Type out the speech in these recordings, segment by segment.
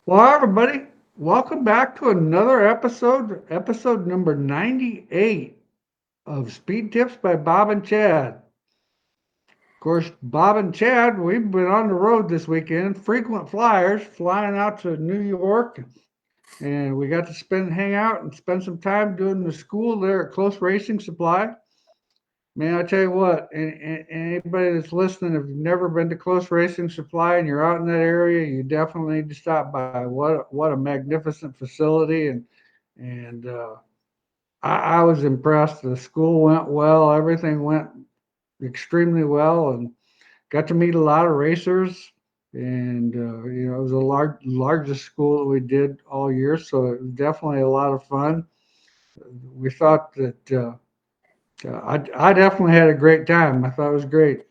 Well, hi, everybody. Welcome back to another episode number 98 of Speed Tips by Bob and Chad. Of course, Bob and Chad, we've been on the road this weekend, frequent flyers, flying out to New York, and we got to hang out and spend some time doing the school there at Close Racing Supply. Man, I tell you what, and anybody that's listening, if you've never been to Close Racing Supply and you're out in that area, you definitely need to stop by. What a magnificent facility, and I was impressed. The school went well, everything went extremely well, and got to meet a lot of racers. And it was the largest school that we did all year, so it was definitely a lot of fun. We thought that. I definitely had a great time. I thought it was great.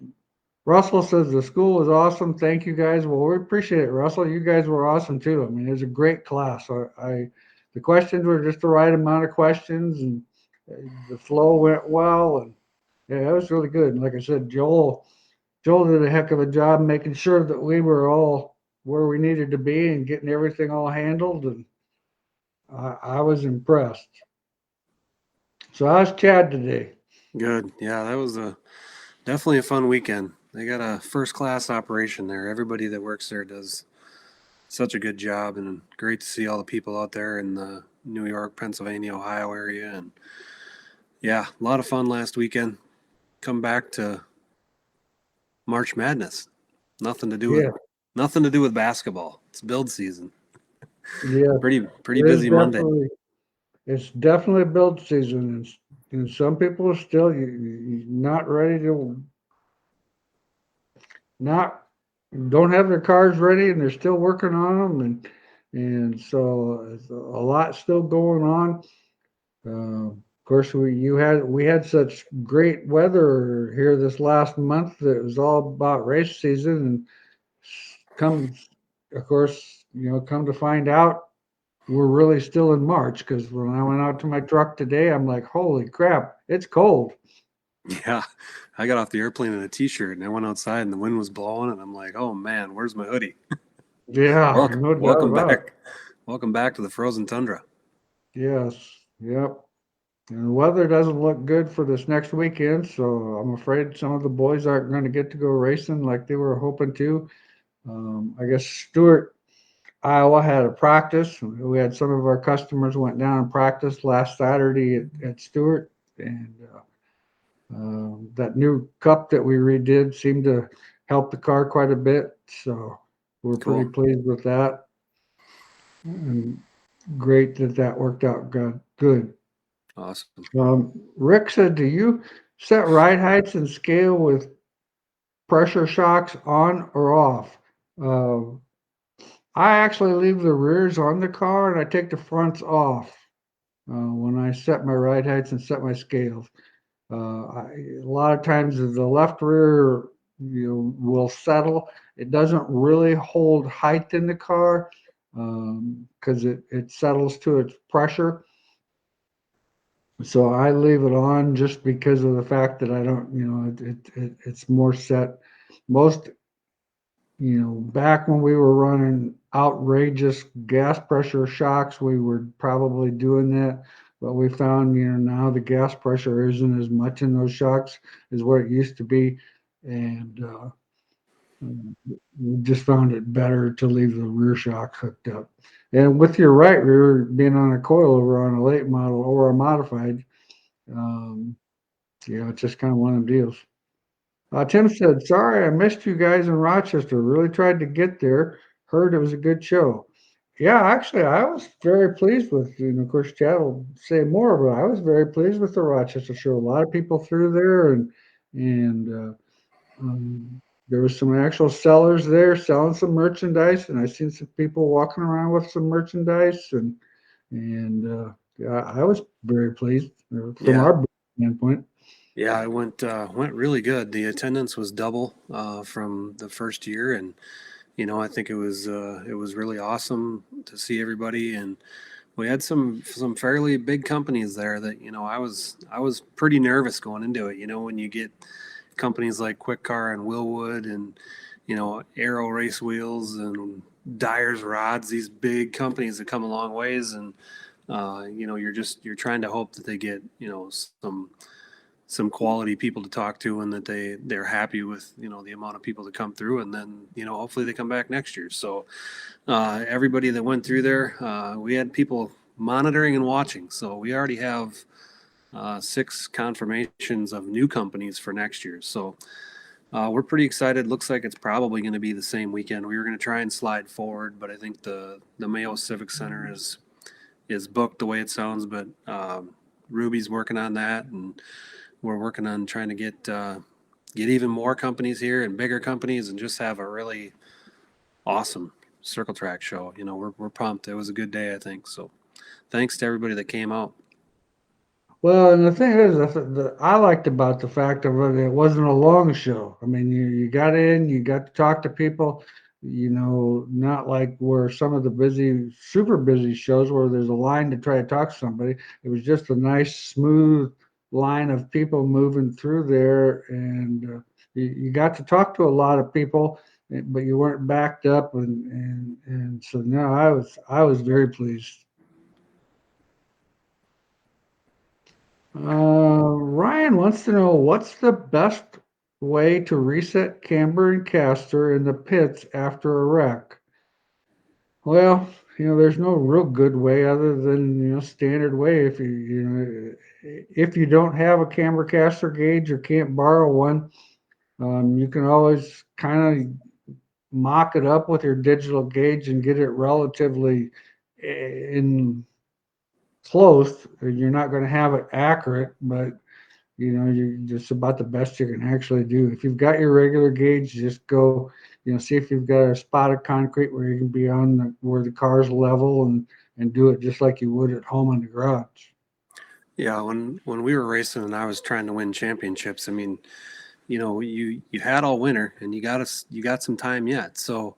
Russell says the school was awesome. Thank you guys. Well, we appreciate it, Russell. You guys were awesome too. I mean, it was a great class. The questions were just the right amount of questions, and the flow went well, and yeah, it was really good. And like I said, Joel did a heck of a job making sure that we were all where we needed to be and getting everything all handled, and I was impressed. So how's Chad today? Good. Yeah, that was definitely a fun weekend. They got a first class operation there. Everybody that works there does such a good job, and great to see all the people out there in the New York, Pennsylvania, Ohio area. And yeah, a lot of fun last weekend. Come back to March Madness. Nothing to do with Yeah, nothing to do with basketball. It's build season. yeah, Pretty it is busy Monday. definitely. It's definitely build season, and some people are still not ready to not don't have their cars ready, and they're still working on them, and so it's a lot still going on. Of course, we had such great weather here this last month that it was all about race season, and come, of course, come to find out we're really still in March because when I went out to my truck today, I'm like, holy crap, it's cold. Yeah, I got off the airplane in a t-shirt and I went outside and the wind was blowing and I'm like, oh man, where's my hoodie? Yeah, Welcome, no doubt welcome about it. back. Welcome back to the frozen tundra. Yes, yep. And the weather doesn't look good for this next weekend, so I'm afraid some of the boys aren't going to get to go racing like they were hoping to. I guess Stewart, Iowa had a practice. We had some of our customers went down and practiced last Saturday at Stewart, and that new cup that we redid seemed to help the car quite a bit. So we're pretty Cool. pleased with that, and great that that worked out good. Good. Awesome. Rick said, "Do you set ride heights and scale with pressure shocks on or off?" Uh, I actually leave the rears on the car and I take the fronts off when I set my ride heights and set my scales. A lot of times the left rear will settle. It doesn't really hold height in the car because it settles to its pressure. So I leave it on just because of the fact that I don't, it's more set. Most, back when we were running outrageous gas pressure shocks, we were probably doing that. But we found, now the gas pressure isn't as much in those shocks as what it used to be. And we just found it better to leave the rear shock hooked up. And with your right rear being on a coilover on a late model or a modified, um, it's just kind of one of them deals. Tim said, "Sorry, I missed you guys in Rochester. Really tried to get there. Heard it was a good show." Yeah, actually, I was very pleased with, of course, Chad will say more, but I was very pleased with the Rochester show. A lot of people through there, and there was some actual sellers there selling some merchandise, and I seen some people walking around with some merchandise, and yeah, I was very pleased from Yeah. our standpoint. Yeah, it went really good. The attendance was double from the first year, and I think it was really awesome to see everybody, and we had some fairly big companies there that I was pretty nervous going into it. When you get companies like Quick Car and Willwood and Aero Race Wheels and Dyer's rods, these big companies that come a long ways, and you're trying to hope that they get some quality people to talk to, and that they're happy with the amount of people that come through, and then hopefully they come back next year. So everybody that went through there, we had people monitoring and watching. So we already have 6 confirmations of new companies for next year. So we're pretty excited. Looks like it's probably going to be the same weekend. We were going to try and slide forward, but I think the Mayo Civic Center is booked the way it sounds. But Ruby's working on that, and we're working on trying to get even more companies here and bigger companies, and just have a really awesome circle track show. We're pumped. It was a good day, I think. So thanks to everybody that came out. Well, and the thing is, I liked about the fact of it wasn't a long show. I mean, you got in, you got to talk to people, not like where some of the super busy shows where there's a line to try to talk to somebody. It was just a nice, smooth line of people moving through there, and you got to talk to a lot of people, but you weren't backed up, and so no, I was very pleased. Ryan wants to know what's the best way to reset camber and caster in the pits after a wreck. Well, there's no real good way other than standard way. If you don't have a camber caster gauge or can't borrow one, you can always kind of mock it up with your digital gauge and get it relatively in close. You're not going to have it accurate, but you're just about the best you can actually do. If you've got your regular gauge, just go, see if you've got a spot of concrete where you can be where the car's level, and do it just like you would at home in the garage. Yeah, when we were racing and I was trying to win championships, I mean, you had all winter and you got some time yet. So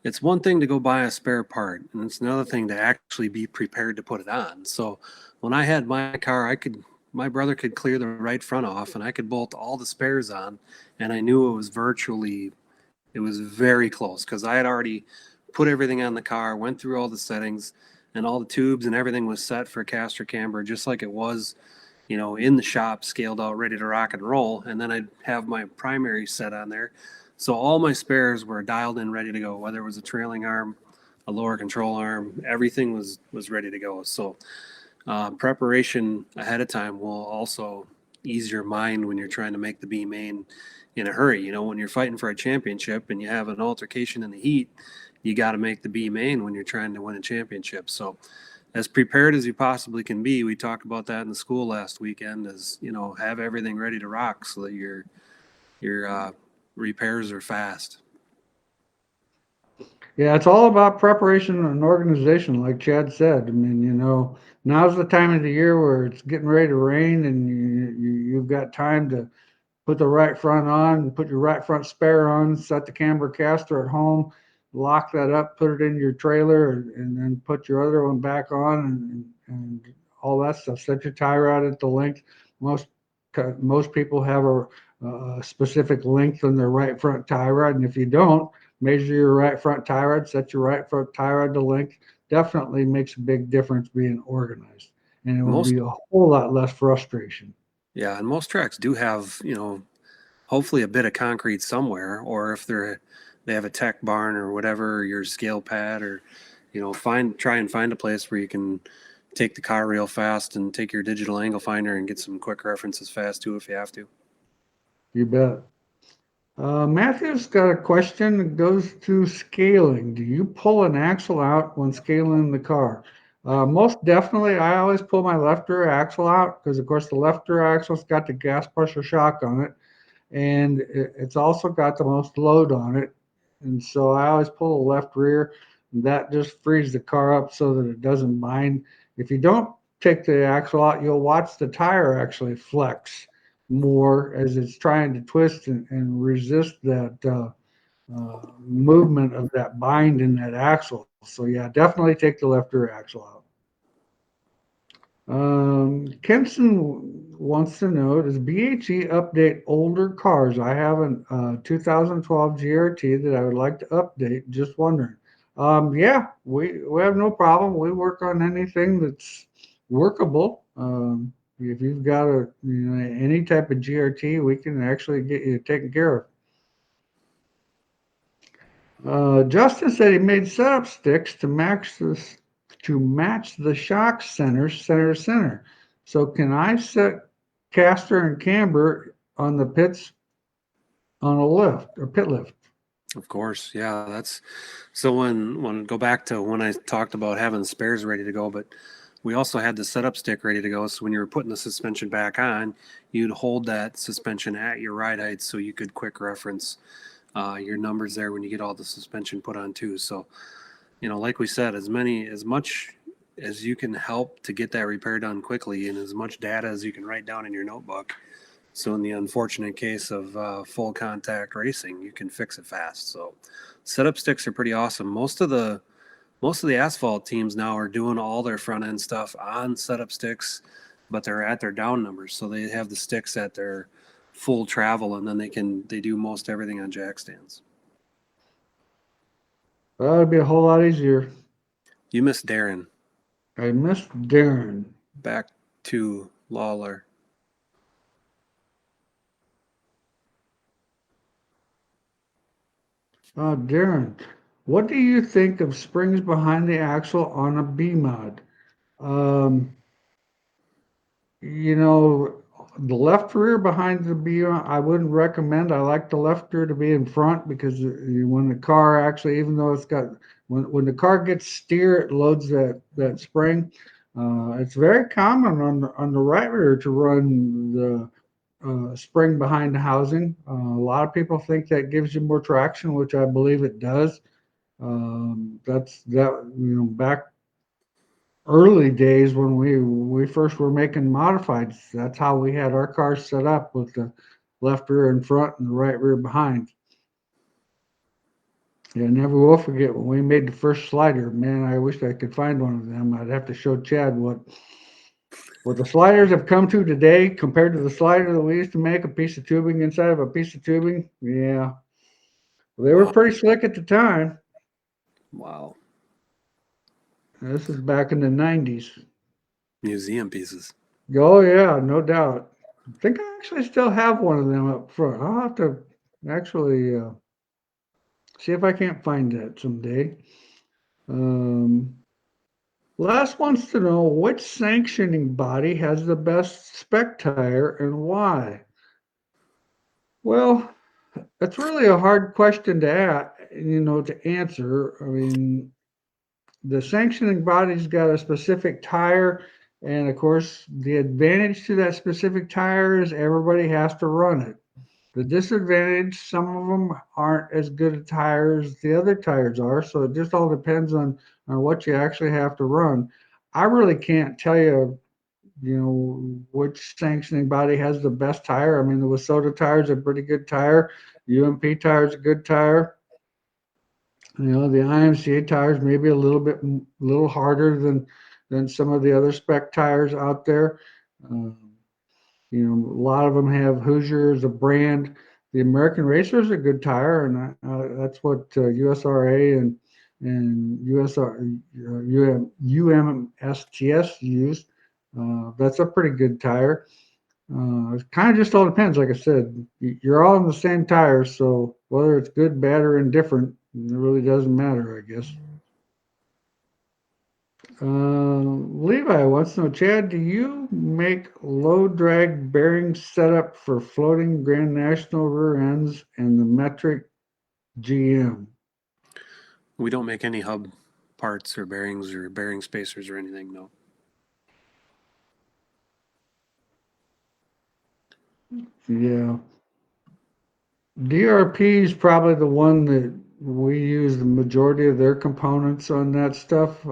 it's one thing to go buy a spare part, and it's another thing to actually be prepared to put it on. So when I had my car, my brother could clear the right front off, and I could bolt all the spares on, and I knew it was very close because I had already put everything on the car, went through all the settings, and all the tubes and everything was set for caster camber, just like it was, in the shop, scaled out, ready to rock and roll. And then I'd have my primary set on there. So all my spares were dialed in, ready to go, whether it was a trailing arm, a lower control arm, everything was ready to go. So preparation ahead of time will also ease your mind when you're trying to make the B main in a hurry. When you're fighting for a championship and you have an altercation in the heat, you got to make the B main when you're trying to win a championship. So as prepared as you possibly can be, we talked about that in the school last weekend, is have everything ready to rock so that your repairs are fast. Yeah, it's all about preparation and organization, like Chad said. I mean, now's the time of the year where it's getting ready to rain, and you've got time to put the right front on, put your right front spare on, set the camber caster at home, lock that up, put it in your trailer, and then put your other one back on, and all that stuff. Set your tie rod at the length. Most most people have a specific length on their right front tie rod, and if you don't, measure your right front tie rod, set your right front tie rod to length. Definitely makes a big difference being organized, and it will Most be a whole lot less frustration. Yeah, and most tracks do have, hopefully a bit of concrete somewhere, or if they have a tech barn or whatever, or your scale pad, or try and find a place where you can take the car real fast and take your digital angle finder and get some quick references fast too if you have to. You bet. Matthew's got a question that goes to scaling. Do you pull an axle out when scaling the car? Most definitely, I always pull my left rear axle out because, of course, the left rear axle's got the gas pressure shock on it, and it's also got the most load on it. And so I always pull the left rear. That just frees the car up so that it doesn't bind. If you don't take the axle out, you'll watch the tire actually flex more as it's trying to twist and resist that movement of that bind in that axle. So yeah, definitely take the left rear axle out. Kempson wants to know, does BHE update older cars? I have a 2012 GRT that I would like to update. Just wondering. Yeah, we have no problem. We work on anything that's workable. If you've got any type of GRT, we can actually get you taken care of. Justin said he made setup sticks to match the shock centers center to center. So can I set caster and camber on the pits on a lift or pit lift? Of course, yeah. That's so when go back to when I talked about having spares ready to go, but we also had the setup stick ready to go. So when you were putting the suspension back on, you'd hold that suspension at your ride height so you could quick reference your numbers there when you get all the suspension put on too. So, like we said, as much as you can help to get that repair done quickly, and as much data as you can write down in your notebook. So in the unfortunate case of full contact racing, you can fix it fast. So setup sticks are pretty awesome. Most of the asphalt teams now are doing all their front end stuff on setup sticks, but they're at their down numbers. So they have the sticks at their full travel, and then they do most everything on jack stands. Well, that'd be a whole lot easier. You missed Darren. I missed Darren. Back to Lawler. Darren, what do you think of springs behind the axle on a B mod? Um, you know, the left rear behind the B, I wouldn't recommend. I like the left rear to be in front because when the car actually, even though it's got, when the car gets steer, it loads that spring. It's very common on the right rear to run the spring behind the housing. A lot of people think that gives you more traction, which I believe it does. That's that back early days when we first were making modifieds. That's how we had our cars set up with the left rear in front and the right rear behind. Yeah, I never will forget when we made the first slider. Man, I wish I could find one of them. I'd have to show Chad what the sliders have come to today compared to the slider that we used to make, a piece of tubing inside of a piece of tubing. Yeah, they were Wow. pretty slick at the time. Wow. This is back in the 90s. Museum pieces. Oh, yeah, no doubt. I think I actually still have one of them up front. I'll have to actually see if I can't find that someday. Um, Les wants to know which sanctioning body has the best spec tire and why. Well, that's really a hard question to answer. I mean, the sanctioning body's got a specific tire, and of course, the advantage to that specific tire is everybody has to run it. The disadvantage, some of them aren't as good a tires as the other tires are, so it just all depends on what you actually have to run. I really can't tell you, which sanctioning body has the best tire. I mean, the Wasota tire is a pretty good tire. UMP tire is a good tire. The IMCA tires maybe a little harder than some of the other spec tires out there. Um, a lot of them have Hoosier as a brand. The American Racer is a good tire, and that's what USRA and UMSTS use. That's a pretty good tire. It kind of just all depends. Like I said, you're all in the same tires, so whether it's good, bad, or indifferent, it really doesn't matter, I guess. Levi wants to know, Chad, do you make low drag bearing setup for floating Grand National rear ends and the metric GM? We don't make any hub parts or bearings or bearing spacers or anything, no. Yeah. DRP is probably the one that we use the majority of their components on that stuff.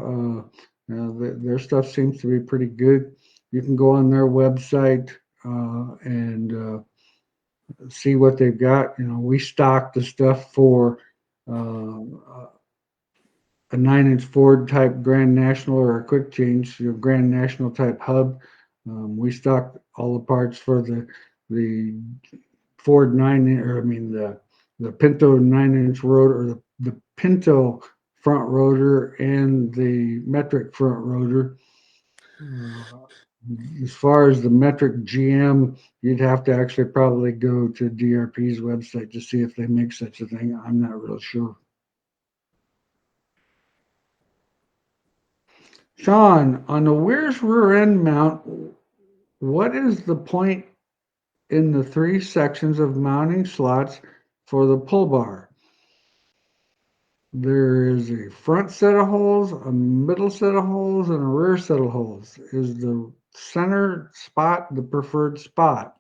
Their stuff seems to be pretty good. You can go on their website and see what they've got. We stock the stuff for uh, a 9-inch Ford type Grand National or a quick change, Grand National type hub. We stock all the parts for the Ford 9, or I mean the Pinto 9-inch rotor, or the Pinto front rotor and the metric front rotor. Uh, as far as the metric GM, you'd have to actually probably go to DRP's website to see if they make such a thing. I'm not real sure. Sean, on the Weir's rear end mount, what is the point in the three sections of mounting slots for the pull bar? There is a front set of holes, a middle set of holes, and a rear set of holes. Is the center spot the preferred spot?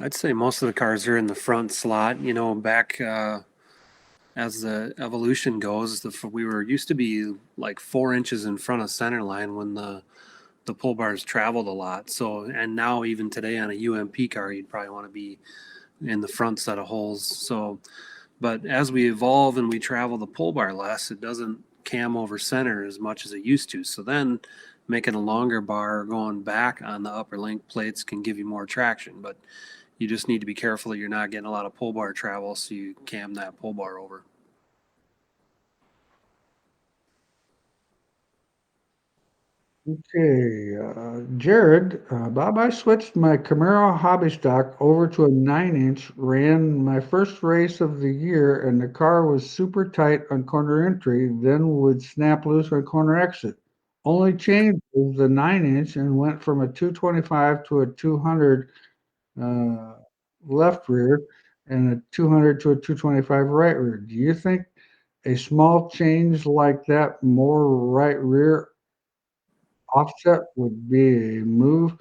I'd say most of the cars are in the front slot. Back as the evolution goes, we were used to be like 4 inches in front of center line when the pull bars traveled a lot. So, and now even today on a UMP car, you'd probably want to be in the front set of holes. So, but as we evolve and we travel the pull bar less, it doesn't cam over center as much as it used to. So then making a longer bar going back on the upper link plates can give you more traction, but you just need to be careful that you're not getting a lot of pull bar travel so you cam that pull bar over. Okay, Jared, Bob, I switched my Camaro hobby stock over to a 9-inch, ran my first race of the year, and the car was super tight on corner entry, then would snap loose on corner exit. Only changed was the 9-inch and went from a 225 to a 200 uh, left rear and a 200 to a 225 right rear. Do you think a small change like that, more right rear offset would be a move,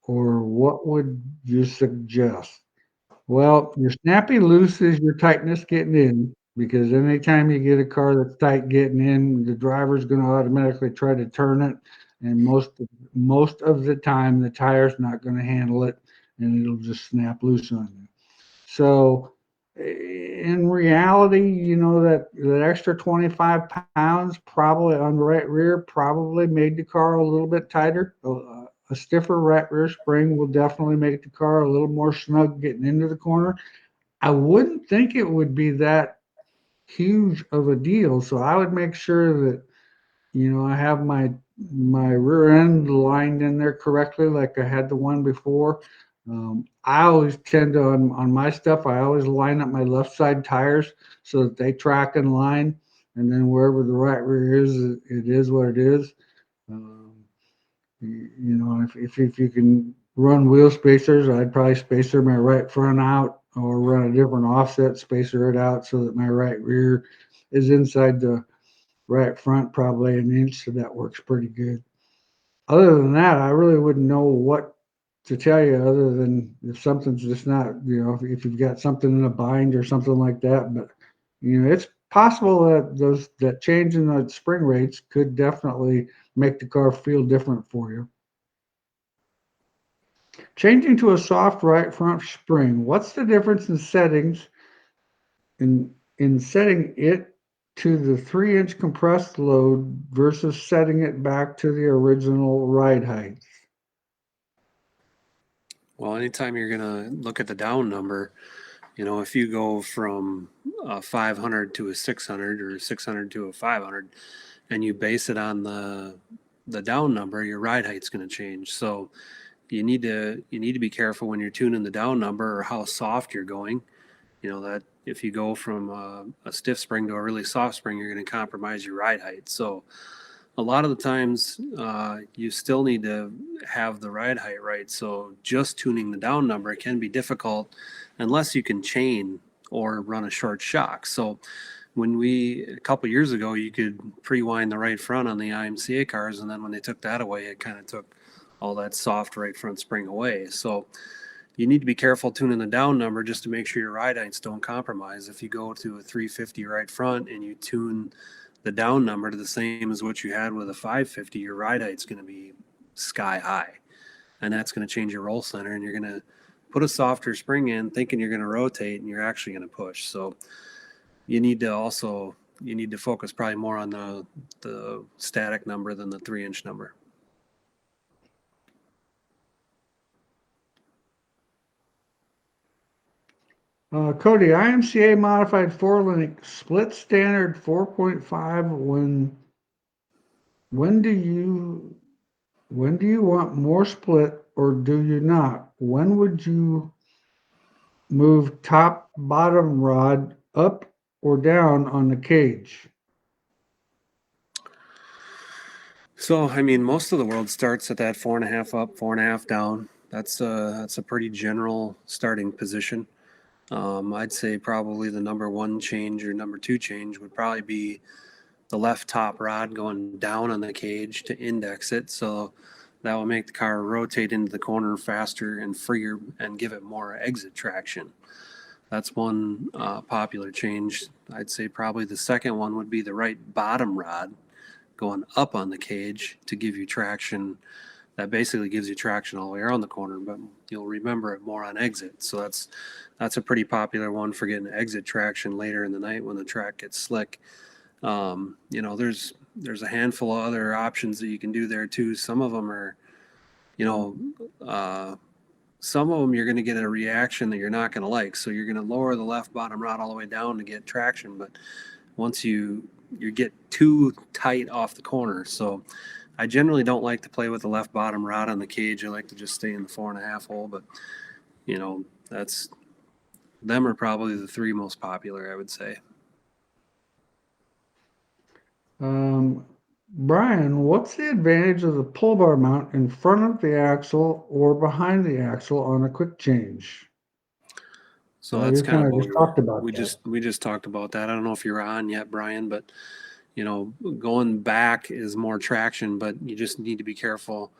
or what would you suggest? Well, your snappy loose is your tightness getting in, because anytime you get a car that's tight getting in, the driver's going to automatically try to turn it, and most of the time the tire's not going to handle it, and it'll just snap loose on you. So in reality, that extra 25 pounds probably on the right rear probably made the car a little bit tighter. A stiffer right rear spring will definitely make the car a little more snug getting into the corner. I wouldn't think it would be that huge of a deal. So I would make sure that I have my rear end lined in there correctly, like I had the one before. I always tend to on my stuff. I always line up my left side tires so that they track in line, and then wherever the right rear is, it is what it is. Um, if you can run wheel spacers, I'd probably spacer my right front out or run a different offset, spacer it out so that my right rear is inside the right front probably an inch, so that works pretty good. Other than that, I really wouldn't know what to tell you other than if something's just not, if you've got something in a bind or something like that. But it's possible that that change in the spring rates could definitely make the car feel different for you. Changing to a soft right front spring, what's the difference in settings in setting it to the 3-inch compressed load versus setting it back to the original ride height? Well, anytime you're going to look at the down number, if you go from a 500 to a 600 or 600 to a 500 and you base it on the down number, your ride height's going to change. So you need to be careful when you're tuning the down number or how soft you're going. That if you go from a stiff spring to a really soft spring, you're going to compromise your ride height. So a lot of the times you still need to have the ride height right. So just tuning the down number can be difficult unless you can chain or run a short shock. So a couple years ago, you could pre-wind the right front on the IMCA cars, and then when they took that away, it kind of took all that soft right front spring away. So you need to be careful tuning the down number just to make sure your ride heights don't compromise. If you go to a 350 right front and you tune the down number to the same as what you had with a 550, your ride height's going to be sky high, and that's going to change your roll center, and you're going to put a softer spring in thinking you're going to rotate, and you're actually going to push. So you need to focus probably more on the static number than the 3-inch number. Cody, IMCA modified 4-link split standard 4.5. When do you want more split or do you not? When would you move top bottom rod up or down on the cage? So, I mean, most of the world starts at that 4.5 up, 4.5 down. That's a pretty general starting position. I'd say probably the number one change or number two change would probably be the left top rod going down on the cage to index it. So that will make the car rotate into the corner faster and freer and give it more exit traction. That's one popular change. I'd say probably the second one would be the right bottom rod going up on the cage to give you traction. That basically gives you traction all the way around the corner, but you'll remember it more on exit. So that's a pretty popular one for getting exit traction later in the night when the track gets slick. There's a handful of other options that you can do there too. Some of them are, some of them you're going to get a reaction that you're not going to like. So you're going to lower the left bottom rod all the way down to get traction. But once you get too tight off the corner. So I generally don't like to play with the left bottom rod on the cage. I like to just stay in the 4.5 hole. But, them are probably the three most popular, I would say. Brian, what's the advantage of the pull bar mount in front of the axle or behind the axle on a quick change? So that's you kind of kind of just talked about we that. just talked about that. I don't know if you're on yet, Brian, but going back is more traction, but you just need to be careful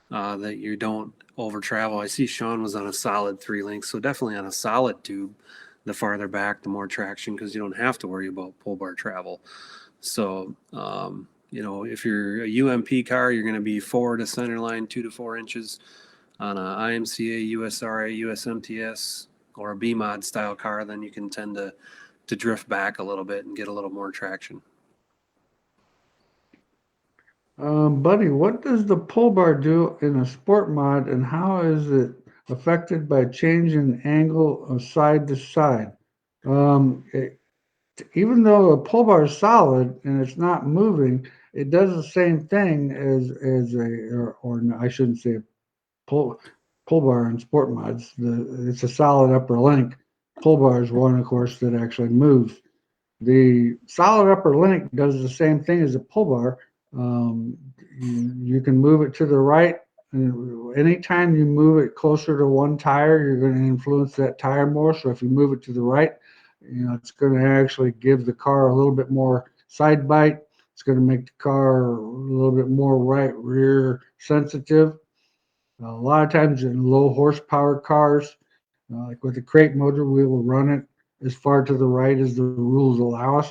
that you don't over travel. I see Sean was on a solid 3-link, so definitely on a solid tube. The farther back, the more traction because you don't have to worry about pull bar travel. So, if you're a UMP car, you're going to be forward to center line 2 to 4 inches. On a IMCA, USRA, USMTS, or a B-mod style car, then you can tend to drift back a little bit and get a little more traction. Buddy, what does the pull bar do in a sport mod and how is it affected by change in angle of side to side? Even though a pull bar is solid and it's not moving, it does the same thing as or I shouldn't say pull bar in sport mods. It's a solid upper link. Pull bar is one, of course, that actually moves. The solid upper link does the same thing as a pull bar. You can move it to the right. And anytime you move it closer to one tire, you're going to influence that tire more. So if you move it to the right, it's going to actually give the car a little bit more side bite. It's going to make the car a little bit more right rear sensitive. A lot of times in low horsepower cars, like with the crate motor, we will run it as far to the right as the rules allow us.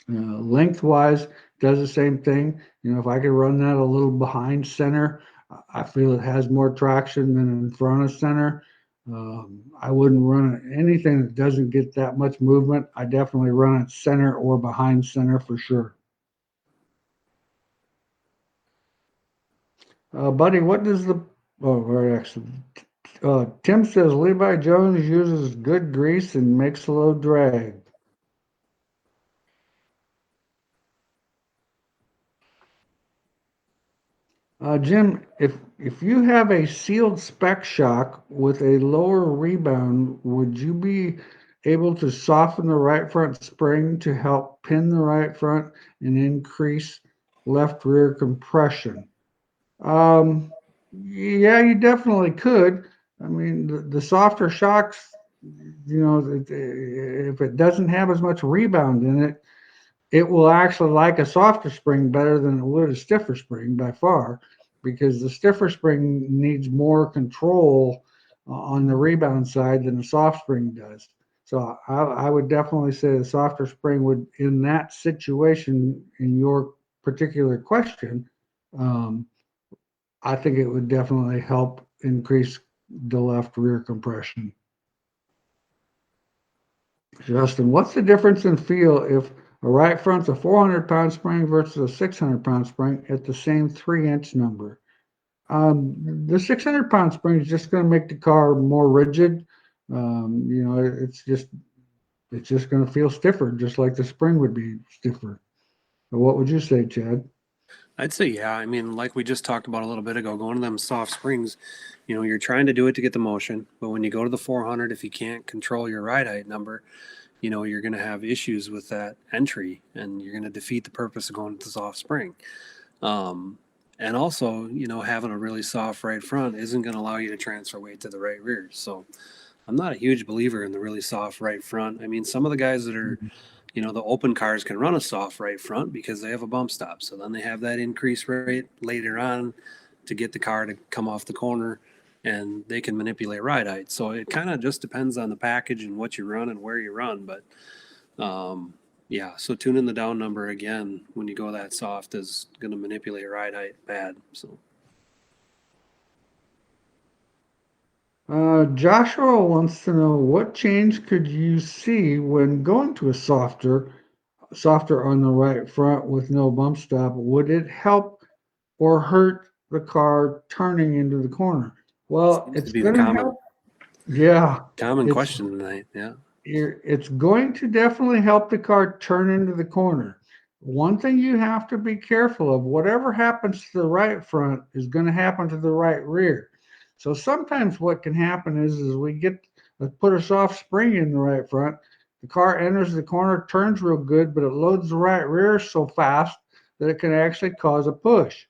Lengthwise, does the same thing. If I could run that a little behind center, I feel it has more traction than in front of center. I wouldn't run anything that doesn't get that much movement. I definitely run it center or behind center for sure. Buddy, what does very excellent. Tim says Levi Jones uses good grease and makes low drag. Jim, if you have a sealed spec shock with a lower rebound, would you be able to soften the right front spring to help pin the right front and increase left rear compression? Yeah, you definitely could. I mean, the softer shocks, if it doesn't have as much rebound in it, it will actually like a softer spring better than it would a stiffer spring by far, because the stiffer spring needs more control on the rebound side than a soft spring does. So I would definitely say the softer spring would, in that situation, in your particular question, I think it would definitely help increase the left rear compression. Justin, what's the difference in feel if a right front's a 400-pound spring versus a 600-pound spring at the same 3-inch number? The 600-pound spring is just going to make the car more rigid. It's just going to feel stiffer, just like the spring would be stiffer. What would you say, Chad? I'd say, yeah. I mean, like we just talked about a little bit ago, going to them soft springs, you're trying to do it to get the motion. But when you go to the 400, if you can't control your ride height number, you're going to have issues with that entry and you're going to defeat the purpose of going to the soft spring. Um, and also, having a really soft right front isn't going to allow you to transfer weight to the right rear. So I'm not a huge believer in the really soft right front. I mean, some of the guys that are, the open cars can run a soft right front because they have a bump stop. So then they have that increased rate later on to get the car to come off the corner and they can manipulate ride height. So it kind of just depends on the package and what you run and where you run. But yeah, so tuning the down number again when you go that soft is going to manipulate ride height bad. So Joshua wants to know what change could you see when going to a softer on the right front with no bump stop? Would it help or hurt the car turning into the corner? Well, seems to it's be the going to common help. Yeah, common it's question tonight. Yeah. it's going to definitely help the car turn into the corner. One thing you have to be careful of, whatever happens to the right front is going to happen to the right rear. So sometimes what can happen is we let's put a soft spring in the right front. The car enters the corner, turns real good, but it loads the right rear so fast that it can actually cause a push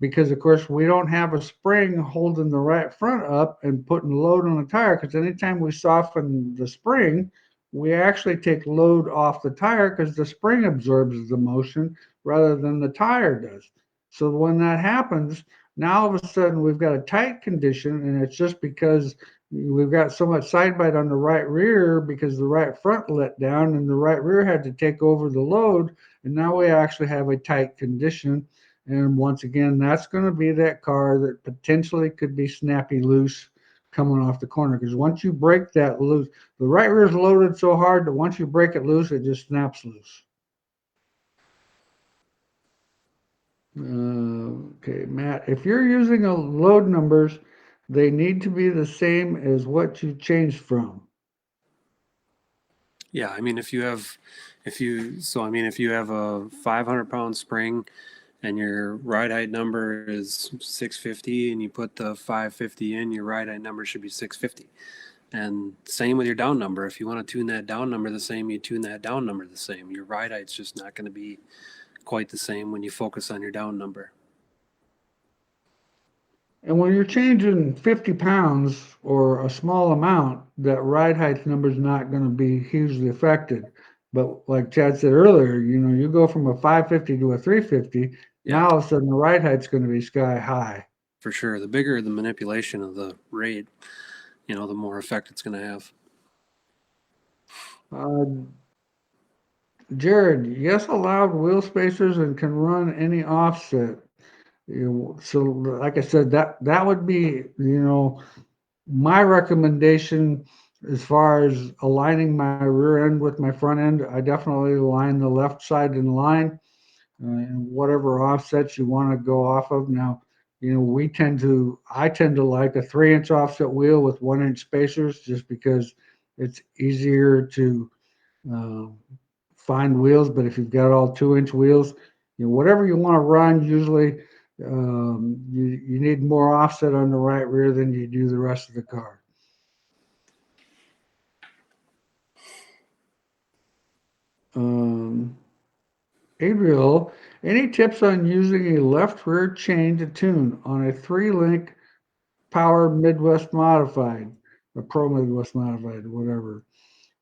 because of course we don't have a spring holding the right front up and putting load on the tire, because anytime we soften the spring we actually take load off the tire because the spring absorbs the motion rather than the tire does. So when that happens, now all of a sudden we've got a tight condition, and it's just because we've got so much side bite on the right rear because the right front let down and the right rear had to take over the load, and now we actually have a tight condition. And once again, that's going to be that car that potentially could be snappy loose coming off the corner. Because once you break that loose, the right rear is loaded so hard that once you break it loose, it just snaps loose. Okay, Matt, if you're using a load numbers, they need to be the same as what you changed from. Yeah. I mean, if you have a 500-pound spring and your ride height number is 650 and you put the 550 in, your ride height number should be 650. And same with your down number. If you want to tune that down number the same, you tune that down number the same. Your ride height's just not going to be quite the same when you focus on your down number. And when you're changing 50 pounds or a small amount, that ride height number is not going to be hugely affected. But like Chad said earlier, you go from a 550 to a 350, Yeah, now all of a sudden the ride height's going to be sky high. for sure. The bigger the manipulation of the rate, the more effect it's going to have. Uh, Jared, yes, allowed wheel spacers and can run any offset. So like I said, that would be, my recommendation as far as aligning my rear end with my front end. I definitely align the left side in line, and whatever offsets you want to go off of. Now, I tend to like a 3-inch offset wheel with 1-inch spacers just because it's easier to uh, find wheels. But if you've got all 2-inch wheels, whatever you want to run, usually you need more offset on the right rear than you do the rest of the car. Um, Adriel, any tips on using a left rear chain to tune on a 3-link Power Midwest Modified, or Pro Midwest Modified, whatever?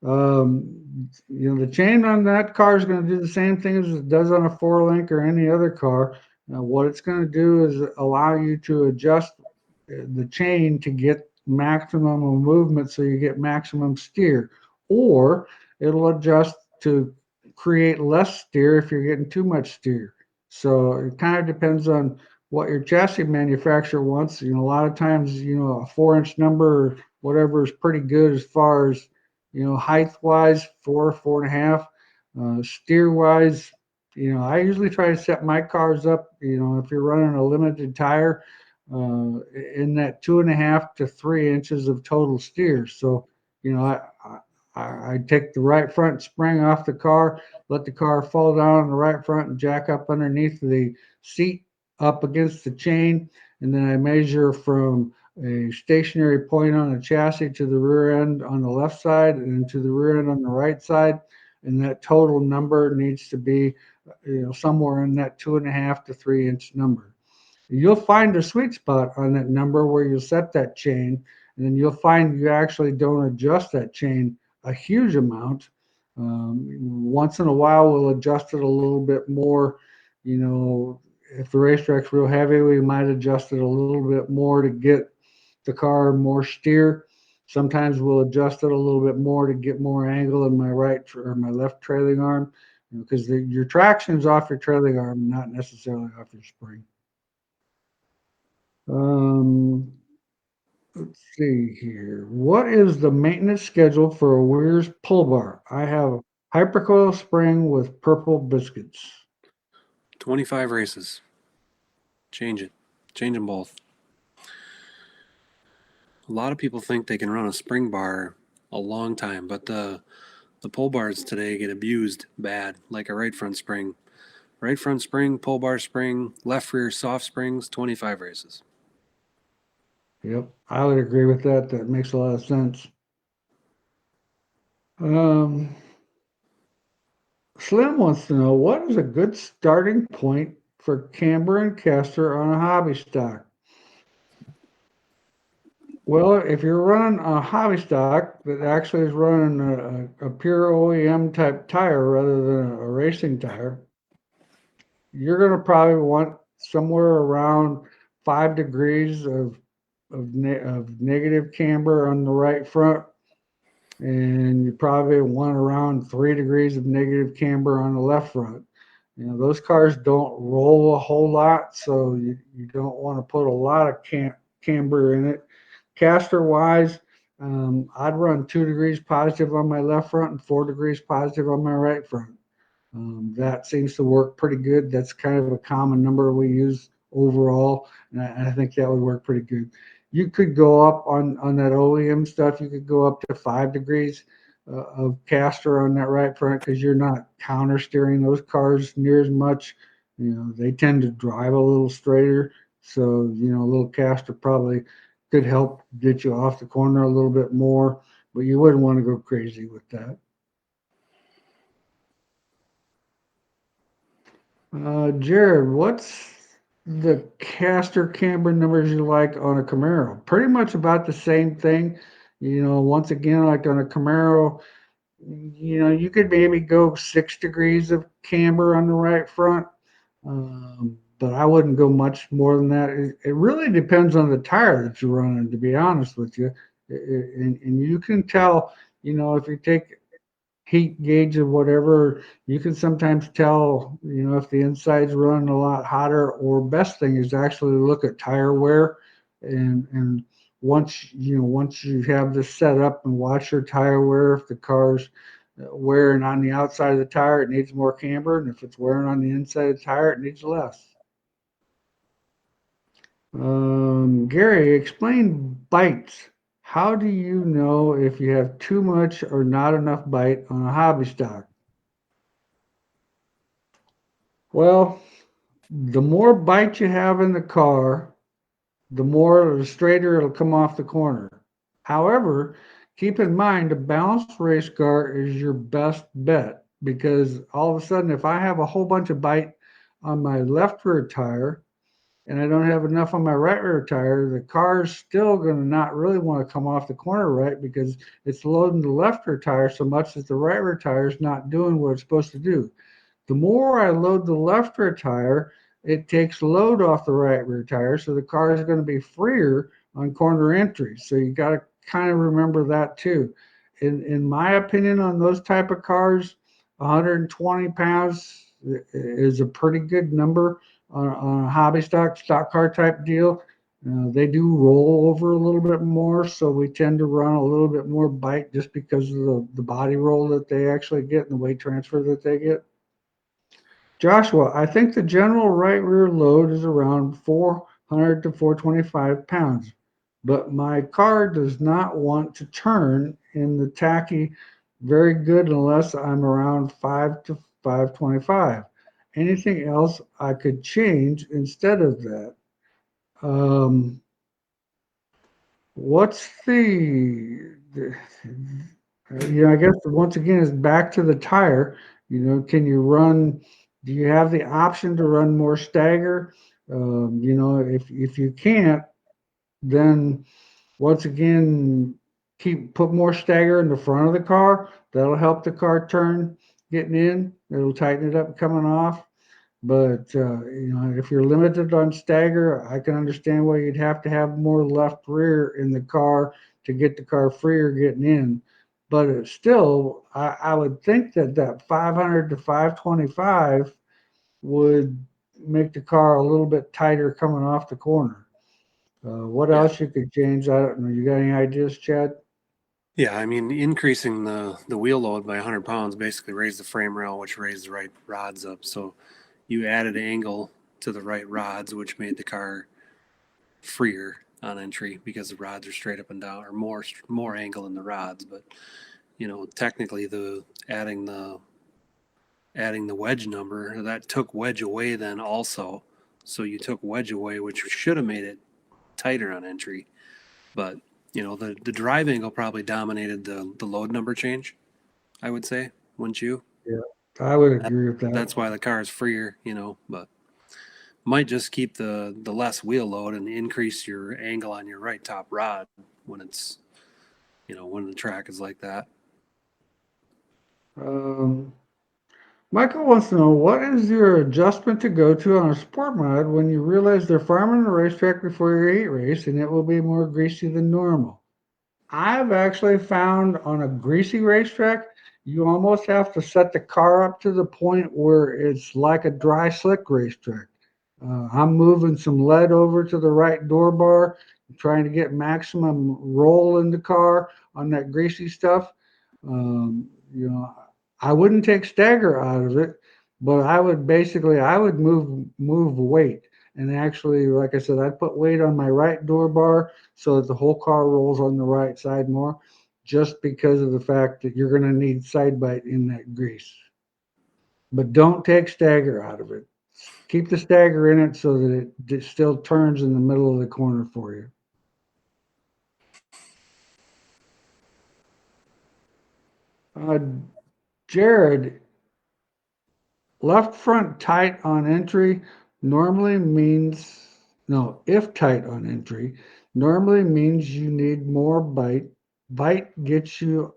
The chain on that car is going to do the same thing as it does on a 4-link or any other car. What it's going to do is allow you to adjust the chain to get maximum movement so you get maximum steer, or it'll adjust to create less steer if you're getting too much steer. So it kind of depends on what your chassis manufacturer wants. A lot of times, a 4-inch number or whatever is pretty good as far as, height wise, 4.5. Steer wise, I usually try to set my cars up, if you're running a limited tire, in that 2.5 to 3 inches of total steer. So You know, I take the right front spring off the car, let the car fall down on the right front and jack up underneath the seat up against the chain. And then I measure from a stationary point on the chassis to the rear end on the left side and to the rear end on the right side. And that total number needs to be, somewhere in that 2.5 to 3 inch number. You'll find a sweet spot on that number where you set that chain, and then you'll find you actually don't adjust that chain a huge amount. Once in a while, we'll adjust it a little bit more. If the racetrack's real heavy, we might adjust it a little bit more to get the car more steer. Sometimes we'll adjust it a little bit more to get more angle in my right or my left trailing arm, because your traction is off your trailing arm, not necessarily off your spring. Um, let's see here. What is the maintenance schedule for a Weir's pull bar? I have hypercoil spring with purple biscuits. 25 races. Change it. Change them both. A lot of people think they can run a spring bar a long time, but the pull bars today get abused bad, like a right front spring. Right front spring, pull bar spring, left rear soft springs, 25 races. Yep, I would agree with that. That makes a lot of sense. Um, Slim wants to know, what is a good starting point for camber and caster on a hobby stock? Well, if you're running a hobby stock that actually is running a pure OEM type tire rather than a racing tire, you're going to probably want somewhere around 5 degrees of negative camber on the right front, and you probably want around 3 degrees of negative camber on the left front. Those cars don't roll a whole lot, so you don't want to put a lot of camber in it. Caster wise, I'd run 2 degrees positive on my left front and 4 degrees positive on my right front. That seems to work pretty good. That's kind of a common number we use overall, and I think that would work pretty good. You could go up on that OEM stuff. You could go up to 5 degrees of caster on that right front, because you're not counter steering those cars near as much. They tend to drive a little straighter, so a little caster probably could help get you off the corner a little bit more, but you wouldn't want to go crazy with that. Jared, what's the caster camber numbers you like on a Camaro? Pretty much about the same thing. Once again, like on a Camaro, you could maybe go 6 degrees of camber on the right front, but I wouldn't go much more than that. It really depends on the tire that you're running, to be honest with you. And you can tell, if you take heat gauge or whatever, you can sometimes tell, if the inside's running a lot hotter. Or best thing is actually look at tire wear, and once you have this set up and watch your tire wear, if the car's wearing on the outside of the tire, it needs more camber, and if it's wearing on the inside of the tire, it needs less. Gary, explain bites. How do you know if you have too much or not enough bite on a hobby stock? Well, the more bite you have in the car, the straighter it'll come off the corner. However, keep in mind a balanced race car is your best bet, because all of a sudden, if I have a whole bunch of bite on my left rear tire and I don't have enough on my right rear tire, the car's still going to not really want to come off the corner right, because it's loading the left rear tire so much that the right rear tire is not doing what it's supposed to do. The more I load the left rear tire, it takes load off the right rear tire, so the car is going to be freer on corner entries. So you got to kind of remember that too. In my opinion, on those type of cars, 120 pounds is a pretty good number on a hobby stock car type deal. They do roll over a little bit more, so we tend to run a little bit more bite just because of the body roll that they actually get and the weight transfer that they get. Joshua, I think the general right rear load is around 400 to 425 pounds, but my car does not want to turn in the tacky very good unless I'm around 5 to 525. Anything else I could change instead of that. Um, what's I guess once again, it's back to the tire. Can you run, do you have the option to run more stagger? If you can't, then once again, put more stagger in the front of the car. That'll help the car turn getting in. It'll tighten it up coming off. But if you're limited on stagger, I can understand why you'd have to have more left rear in the car to get the car freer getting in. But it's still, I would think that 500 to 525 would make the car a little bit tighter coming off the corner. What Yeah. else you could change? I don't know. You got any ideas, Chad? Yeah, I mean, increasing the wheel load by 100 pounds basically raised the frame rail, which raised the right rods up. So you added angle to the right rods, which made the car freer on entry because the rods are straight up and down, or more angle in the rods. But technically, the adding the wedge number that took wedge away then also. So you took wedge away, which should have made it tighter on entry. But the drive angle probably dominated the load number change, I would say, wouldn't you? Yeah, I would That, agree with that. that's why the car is freer, but might just keep the less wheel load and increase your angle on your right top rod when it's when the track is like that. Um, Michael wants to know what is your adjustment to go to on a sport mod when you realize they're farming the racetrack before your heat race and it will be more greasy than normal. I've actually found on a greasy racetrack, you almost have to set the car up to the point where it's like a dry slick racetrack. I'm moving some lead over to the right door bar, trying to get maximum roll in the car on that greasy stuff. Um, you know, I wouldn't take stagger out of it, but I would move weight. And actually, like I said, I'd put weight on my right door bar so that the whole car rolls on the right side more, just because of the fact that you're going to need side bite in that grease. But don't take stagger out of it. Keep the stagger in it so that it still turns in the middle of the corner for you. Uh, Jared, left front tight on entry normally means, no, if tight on entry, normally means you need more bite. Bite gets you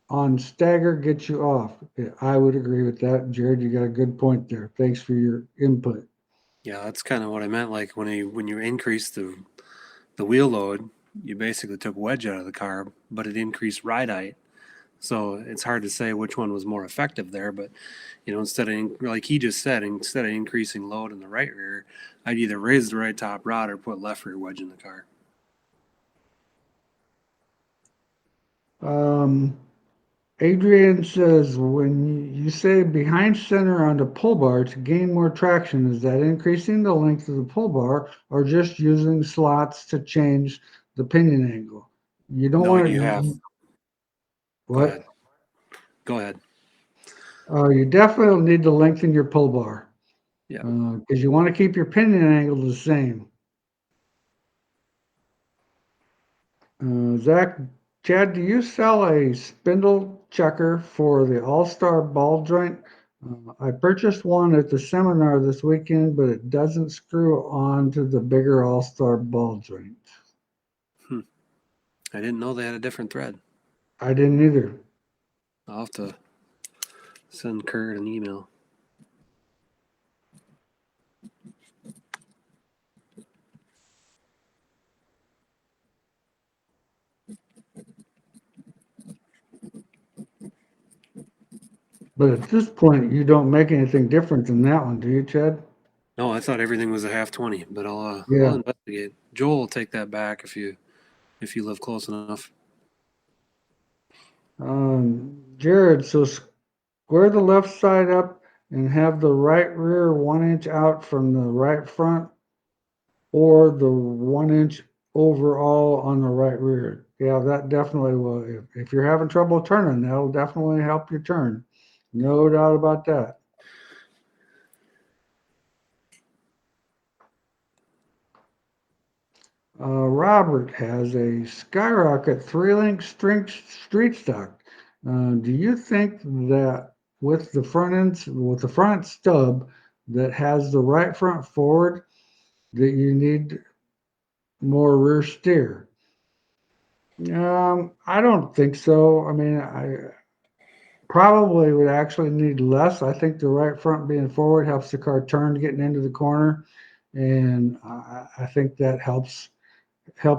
on, stagger gets you off. Yeah, I would agree with that. Jared, you got a good point there. Thanks for your input. Yeah, that's kind of what I meant. Like when you increase the wheel load, you basically took wedge out of the car, but it increased ride height. So it's hard to say which one was more effective there. But instead of like he just said, instead of increasing load in the right rear, I'd either raise the right top rod or put left rear wedge in the car. Um, Adrian says, when you say behind center on the pull bar to gain more traction, is that increasing the length of the pull bar or just using slots to change the pinion angle? You don't No, want you have. to, Go ahead. what? Go ahead. You definitely need to lengthen your pull bar Yeah. because you want to keep your pinion angle the same. Zach, Chad, do you sell a spindle checker for the All-Star ball joint? I purchased one at the seminar this weekend, but it doesn't screw on to the bigger All-Star ball joint. Hmm. I didn't know they had a different thread. I didn't either. I'll have to send Kurt an email. But at this point, you don't make anything different than that one, do you, Chad? No, I thought everything was a half 20, but I'll Yeah. investigate. Joel will take that back if you live close enough. Jared, so square the left side up and have the right rear 1 inch out from the right front or the 1 inch overall on the right rear. Yeah, that definitely will. If you're having trouble turning, that'll definitely help you turn. No doubt about that. Robert has a Skyrocket 3-link street stock. Do you think that with the front stub that has the right front forward, that you need more rear steer? I don't think so. I mean, I probably would actually need less. I think the right front being forward helps the car turn getting into the corner, and I think that helps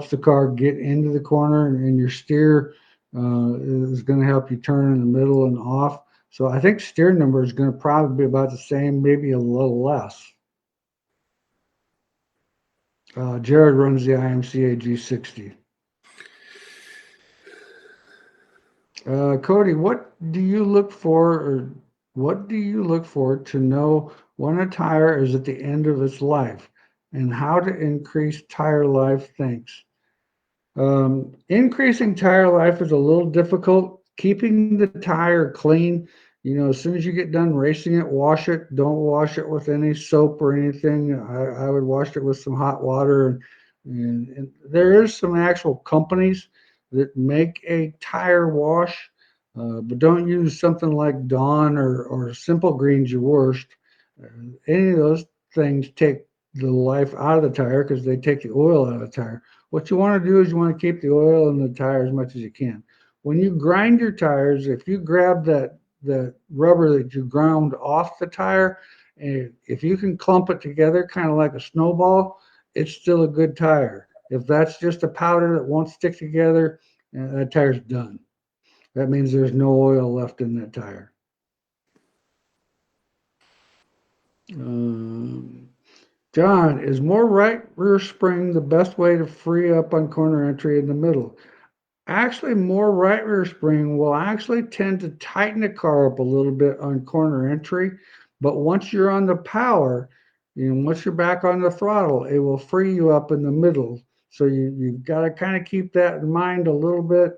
the car get into the corner, and your steer is going to help you turn in the middle and off. So I think steer number is going to probably be about the same, maybe a little less. Jared runs the IMCA G60. Cody, what do you look for to know when a tire is at the end of its life, and how to increase tire life? Thanks. Increasing tire life is a little difficult. Keeping the tire clean, as soon as you get done racing it, wash it. Don't wash it with any soap or anything. I would wash it with some hot water. And there is some actual companies that make a tire wash, but don't use something like Dawn or Simple Green's your worst. Any of those things take the life out of the tire because they take the oil out of the tire. What you want to do is you want to keep the oil in the tire as much as you can. When you grind your tires, if you grab that rubber that you ground off the tire, and if you can clump it together kind of like a snowball, it's still a good tire. If that's just a powder that won't stick together, that tire's done. That means there's no oil left in that tire. Um, John, is more right rear spring the best way to free up on corner entry in the middle? Actually, more right rear spring will actually tend to tighten the car up a little bit on corner entry, but once you're on the power, once you're back on the throttle, it will free you up in the middle. So you've got to kind of keep that in mind a little bit.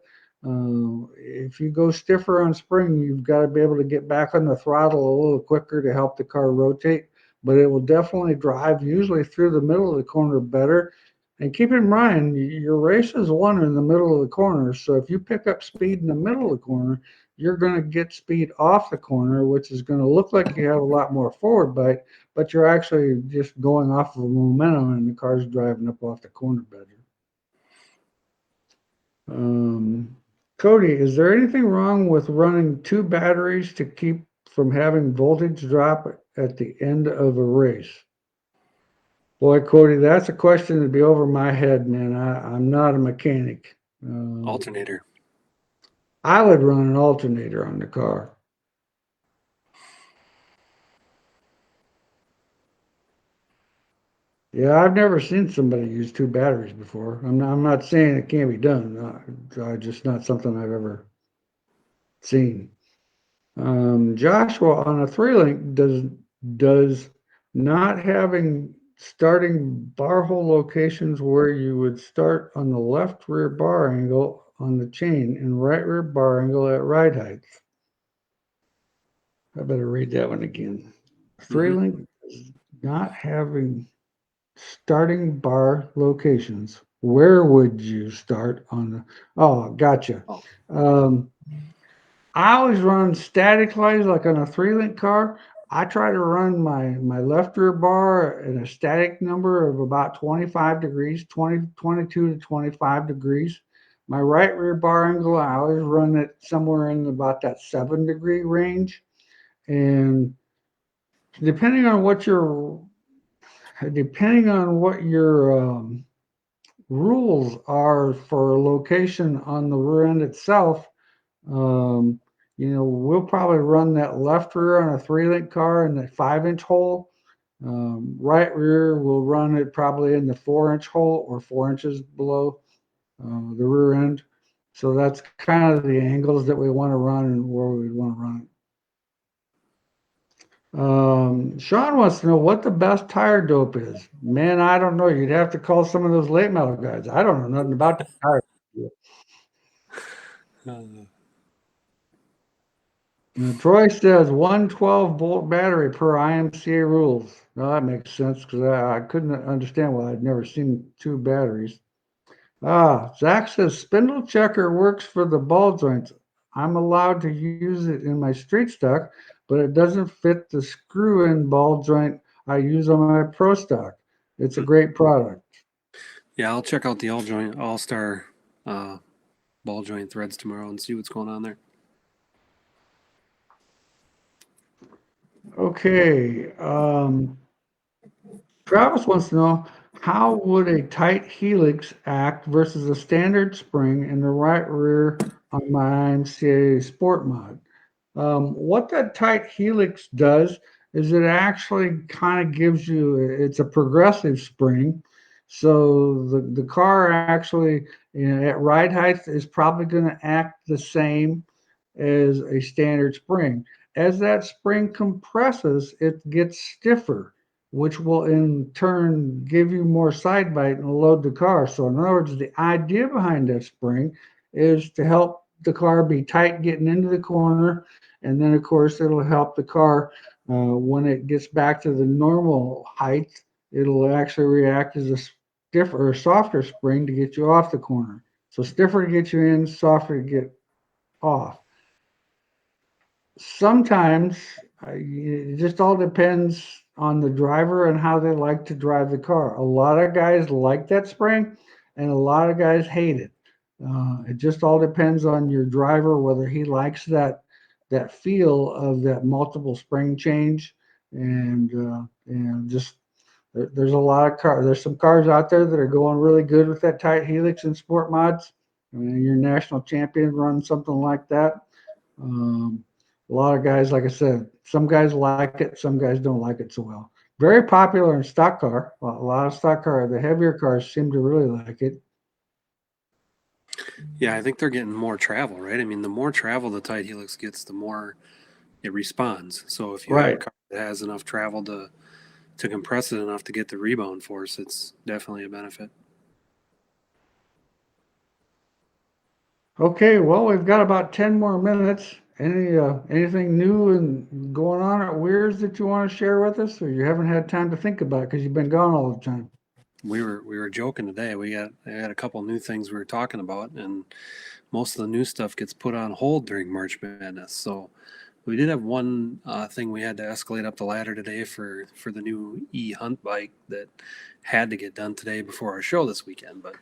If you go stiffer on spring, you've got to be able to get back on the throttle a little quicker to help the car rotate, but it will definitely drive usually through the middle of the corner better. And keep in mind, your race is won in the middle of the corner. So if you pick up speed in the middle of the corner, you're going to get speed off the corner, which is going to look like you have a lot more forward bite, but you're actually just going off of momentum and the car's driving up off the corner better. Cody, is there anything wrong with running 2 batteries to keep from having voltage drop at the end of a race? Boy, Cody, that's a question that'd be over my head, man. I'm not a mechanic. Alternator. I would run an alternator on the car. Yeah, I've never seen somebody use 2 batteries before. I'm not saying it can't be done. Just not something I've ever seen. Joshua, on a 3-link, does not having starting bar hole locations where you would start on the left rear bar angle on the chain and right rear bar angle at ride height? I better read that one again. 3-link does not having starting bar locations. Where would you start on the? Oh, gotcha. I always run static lines like on a 3-link car. I try to run my left rear bar in a static number of about 25 degrees, 22 to 25 degrees. My right rear bar angle, I always run it somewhere in about that 7-degree range. And depending on what your rules are for location on the rear end itself, um, we'll probably run that left rear on a 3-link car in the 5-inch hole. Right rear, we'll run it probably in the 4-inch hole or 4 inches below the rear end. So that's kind of the angles that we want to run and where we want to run it. Sean wants to know what the best tire dope is. Man, I don't know. You'd have to call some of those late model guys. I don't know nothing about the tire. Uh, Troy says 112-volt battery per IMCA rules. Now that makes sense because I couldn't understand why I'd never seen two batteries. Zach says spindle checker works for the ball joints. I'm allowed to use it in my street stock, but it doesn't fit the screw-in ball joint I use on my pro stock. It's a great product. yeah, I'll check out the All Star uh, ball joint threads tomorrow and see what's going on there. Okay. Travis wants to know how would a tight helix act versus a standard spring in the right rear on my IMCA Sport Mod? What that tight helix does is it actually kind of gives you, it's a progressive spring. So the car actually, at ride height is probably going to act the same as a standard spring. As that spring compresses, it gets stiffer, which will in turn give you more side bite and load the car. So in other words, the idea behind that spring is to help the car be tight getting into the corner, and then of course it'll help the car when it gets back to the normal height. It'll actually react as a stiffer or softer spring to get you off the corner. So stiffer to get you in, softer to get off. Sometimes it just all depends on the driver and how they like to drive the car. A lot of guys like that spring, and a lot of guys hate it. It just all depends on your driver whether he likes that feel of that multiple spring change, and just there's a lot of cars. There's some cars out there that are going really good with that tight helix and sport mods. I mean, your national champion runs something like that. Um, a lot of guys, like I said, some guys like it, some guys don't like it so well. Very popular in stock car. A lot of stock car, the heavier cars seem to really like it. Yeah, I think they're getting more travel, right? I mean, the more travel the tight helix gets, the more it responds. So if you have a Right. car that has enough travel to compress it enough to get the rebound force, it's definitely a benefit. Okay, well, we've got about 10 more minutes. Anything new and going on at Weirs that you want to share with us, or you haven't had time to think about because you've been gone all the time? We were joking today. I had a couple new things we were talking about, and most of the new stuff gets put on hold during March Madness. So we did have one thing we had to escalate up the ladder today for the new Hunt bike that had to get done today before our show this weekend. But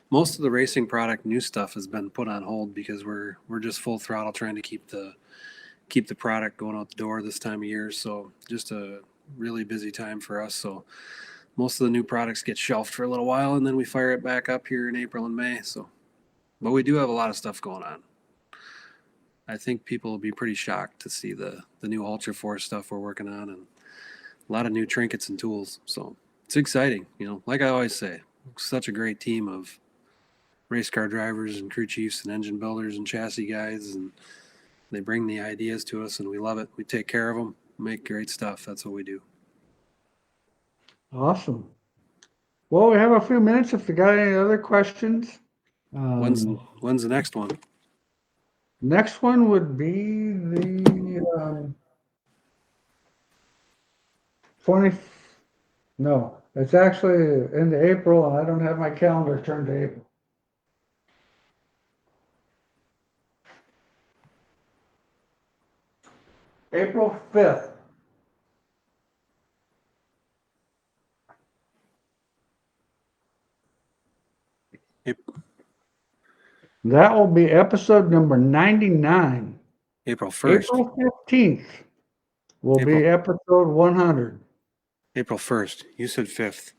most of the racing product new stuff has been put on hold because we're just full throttle trying to keep the product going out the door this time of year. So just a really busy time for us. So most of the new products get shelved for a little while, and then we fire it back up here in April and May. So, but we do have a lot of stuff going on. I think people will be pretty shocked to see the new Ultra Force stuff we're working on, and a lot of new trinkets and tools. So it's exciting. Like I always say, such a great team of race car drivers and crew chiefs and engine builders and chassis guys, and they bring the ideas to us, and we love it. We take care of them, make great stuff. That's what we do. Awesome. Well, we have a few minutes if you got any other questions. When's Um, when's the next one? Next one would be the 20. No, it's actually into April, and I don't have my calendar turned to April. April 5th. That will be episode number 99. April 1st. April 15th will April be episode 100. April 1st. You said 5th.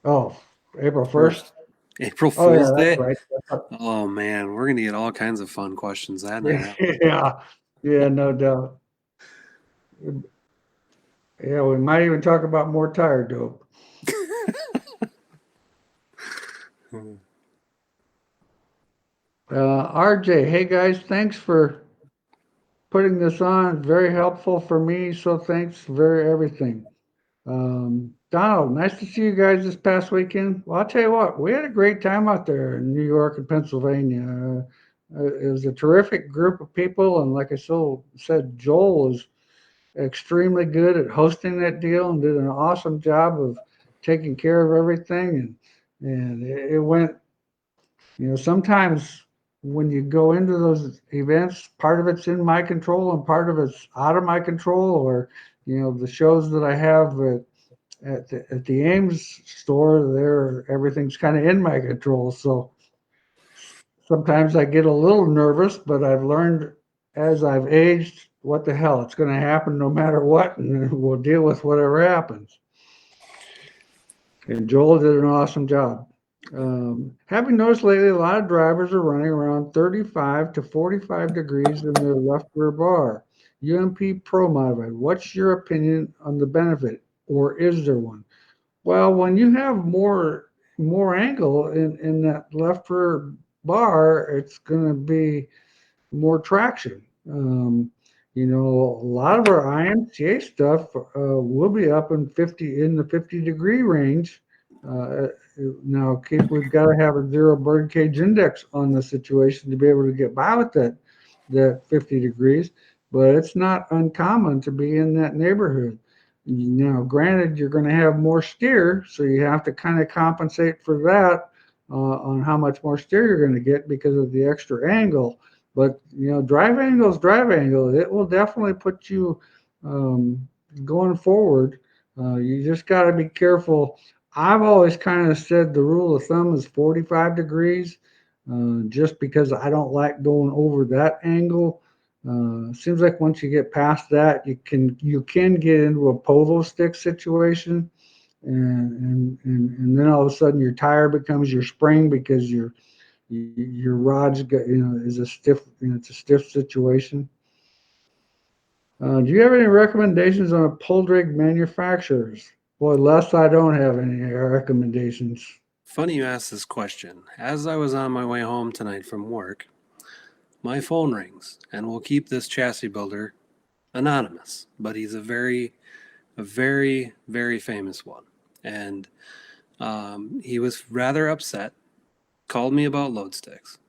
Oh, April 1st? First. April Oh, yeah, Fool's that's Day. right. Oh man, we're gonna get all kinds of fun questions that night. Huh? Yeah, yeah, no doubt. Yeah, we might even talk about more tire dope. RJ, hey guys, thanks for putting this on. Very helpful for me, so thanks for everything. Donald, nice to see you guys this past weekend. Well, I'll tell you what, we had a great time out there in New York and Pennsylvania. It was a terrific group of people, and like I said, Joel is extremely good at hosting that deal and did an awesome job of taking care of everything. And it went, sometimes when you go into those events, part of it's in my control and part of it's out of my control. Or, the shows that I have at the Ames store, there everything's kind of in my control. So sometimes I get a little nervous, but I've learned as I've aged, what the hell, it's going to happen no matter what, and we'll deal with whatever happens. And Joel did an awesome job. Having noticed lately, a lot of drivers are running around 35 to 45 degrees in their left rear bar. UMP Pro modified. What's your opinion on the benefit, or is there one? Well, when you have more angle in that left rear bar, it's going to be more traction. A lot of our IMCA stuff will be up in the 50-degree range. Uh, Now, we've got to have a zero bird cage index on the situation to be able to get by with that 50 degrees, but it's not uncommon to be in that neighborhood. Now, granted, you're going to have more steer, so you have to kind of compensate for that on how much more steer you're going to get because of the extra angle. But drive angle is drive angle. It will definitely put you going forward. You just got to be careful. I've always kind of said the rule of thumb is 45 degrees, just because I don't like going over that angle. Seems like once you get past that, you can get into a povo stick situation, and then all of a sudden your tire becomes your spring because your rod's got, is a stiff, it's a stiff situation. Do you have any recommendations on a pull rig manufacturers? Boy, Les, I don't have any recommendations. Funny you asked this question. As I was on my way home tonight from work, my phone rings, and we'll keep this chassis builder anonymous, but he's a very, very famous one. And he was rather upset, called me about load sticks.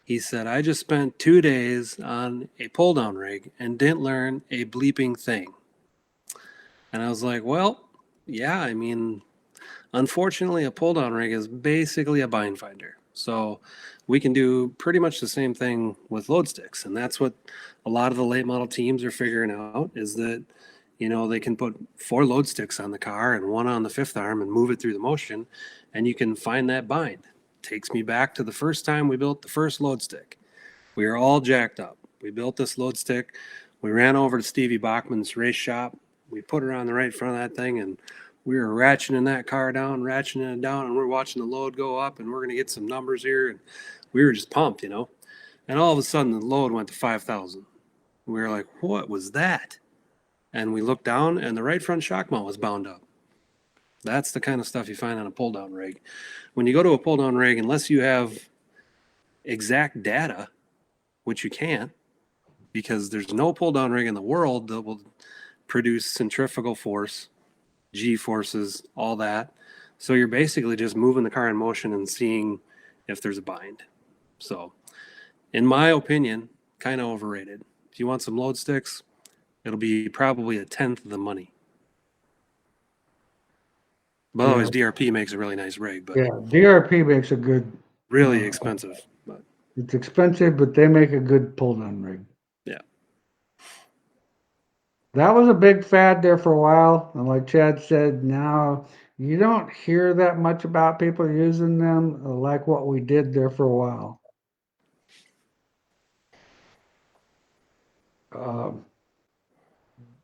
He said, I just spent 2 days on a pull down rig and didn't learn a bleeping thing. And I was like, well, yeah, I mean, unfortunately, a pull down rig is basically a bind finder. So we can do pretty much the same thing with load sticks. And that's what a lot of the late model teams are figuring out, is that, they can put 4 load sticks on the car and 1 on the fifth arm and move it through the motion, and you can find that bind. Takes me back to the first time we built the first load stick. We were all jacked up. We built this load stick. We ran over to Stevie Bachman's race shop. We put her on the right front of that thing, and we were ratcheting that car down, ratcheting it down, and we're watching the load go up, and we're going to get some numbers here. And we were just pumped, And all of a sudden, the load went to 5,000. We were like, what was that? And we looked down, and the right front shock mount was bound up. That's the kind of stuff you find on a pull-down rig. When you go to a pull-down rig, unless you have exact data, which you can't, because there's no pull-down rig in the world that will produce centrifugal force, G-forces, all that. So you're basically just moving the car in motion and seeing if there's a bind. So, in my opinion, kind of overrated. If you want some load sticks, it'll be probably a tenth of the money. But otherwise, DRP makes a really nice rig, but Yeah, DRP makes a good, really expensive. But it's expensive, but they make a good pull down rig. yeah. That was a big fad there for a while. And like Chad said, now you don't hear that much about people using them like what we did there for a while.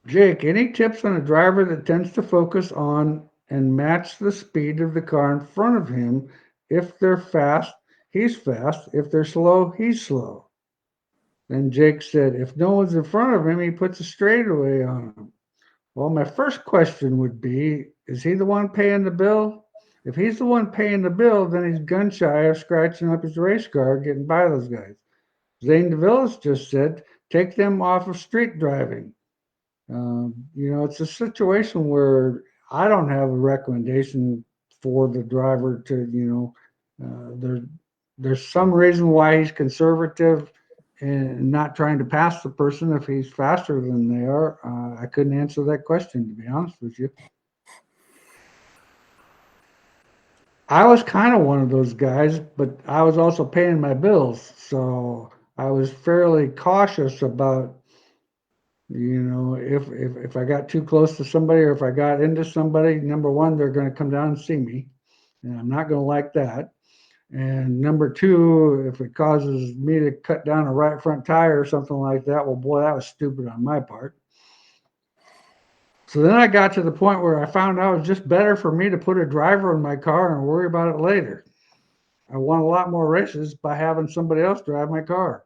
Jake, any tips on a driver that tends to focus on and match the speed of the car in front of him? If they're fast, he's fast. If they're slow, he's slow. Then Jake said, if no one's in front of him, he puts a straightaway on him. Well, my first question would be, is he the one paying the bill? If he's the one paying the bill, then he's gun shy of scratching up his race car, getting by those guys. Zane DeVillis just said, take them off of street driving. It's a situation where I don't have a recommendation for the driver to, there's some reason why he's conservative and not trying to pass the person if he's faster than they are. I couldn't answer that question, to be honest with you. I was kind of one of those guys, but I was also paying my bills, so I was fairly cautious about, if I got too close to somebody or if I got into somebody. Number one, they're going to come down and see me, and I'm not going to like that. And number two, if it causes me to cut down a right front tire or something like that, well, boy, that was stupid on my part. So then I got to the point where I found out it was just better for me to put a driver in my car and worry about it later. I won a lot more races by having somebody else drive my car.